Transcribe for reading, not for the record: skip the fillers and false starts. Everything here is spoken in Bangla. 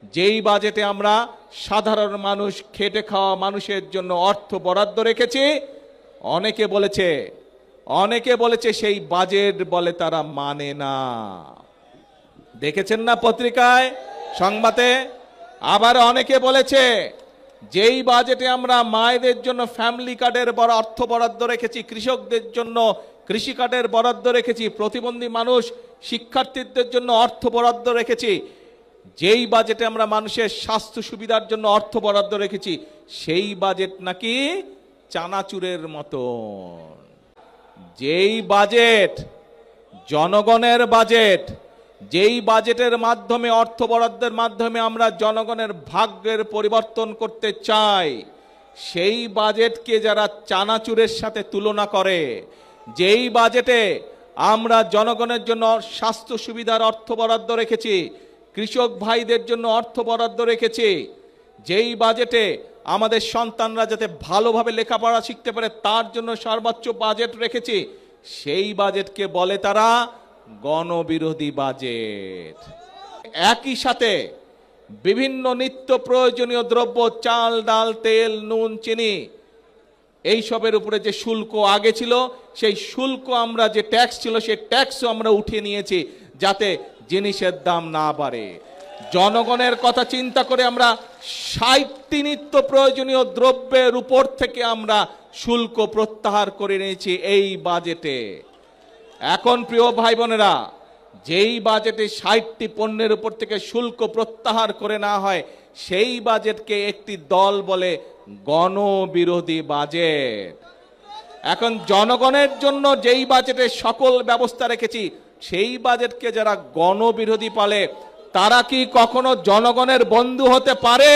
যেই বাজেটে আমরা সাধারণ মানুষ খেটে খাওয়া মানুষের জন্য অর্থ বরাদ্দ রেখেছি, অনেকে বলেছে সেই বাজেট বলে তারা মানে না। দেখেছেন না পত্রিকায়, সংবাদে? আবার অনেকে বলেছে যেই বাজেটে আমরা মায়েদের জন্য ফ্যামিলি কার্ডের বড় অর্থ বরাদ্দ রেখেছি, কৃষকদের জন্য কৃষি কার্ডের বরাদ্দ রেখেছি, প্রতিবন্ধী মানুষ শিক্ষার্থীদের জন্য অর্থ বরাদ্দ রেখেছি, যেই বাজেটে আমরা মানুষের স্বাস্থ্য সুবিধার জন্য অর্থ বরাদ্দ রেখেছি, সেই বাজেট নাকি চানাচুরের মতন। যেই বাজেট জনগণের বাজেট, যেই বাজেটের মাধ্যমে অর্থ বরাদ্দের মাধ্যমে আমরা জনগণের ভাগ্যের পরিবর্তন করতে চাই, সেই বাজেটকে যারা চানাচুরের সাথে তুলনা করে, যেই বাজেটে আমরা জনগণের জন্য স্বাস্থ্য সুবিধার অর্থ বরাদ্দ রেখেছি, কৃষক ভাইদের জন্য অর্থ বরাদ্দ রেখেছি, যেই বাজেটে আমাদের সন্তানরা যাতে ভালোভাবে লেখাপড়া শিখতে পারে তার জন্য সর্বোচ্চ বাজেট রেখেছি, সেই বাজেটকে বলে তারা গণবিরোধী বাজেট। একই সাথে বিভিন্ন নিত্য প্রয়োজনীয় দ্রব্য, চাল, ডাল, তেল, নুন, চিনি, এইসবের উপরে যে শুল্ক আগে ছিল, সেই শুল্ক আমরা যে ট্যাক্স ছিল সেই ট্যাক্সও আমরা উঠিয়ে নিয়েছি যাতে জিনিসের দাম না বাড়ে। জনগণের কথা চিন্তা করে আমরা ৬০টি নিত্য প্রয়োজনীয় দ্রব্যের উপর থেকে আমরা শুল্ক প্রত্যাহার করে নিয়েছি এই বাজেটে। এখন প্রিয় ভাই বোনেরা, যেই বাজেটে ৬০টি পণ্যের উপর থেকে শুল্ক প্রত্যাহার করে না হয়, সেই বাজেটকে একটি দল বলে গণবিরোধী বাজেট। এখন জনগণের জন্য যেই বাজেটে সকল ব্যবস্থা রেখেছি, সেই বাজেটকে যারা গণবিরোধী বলে তারা কি কখনো জনগণের বন্ধু হতে পারে?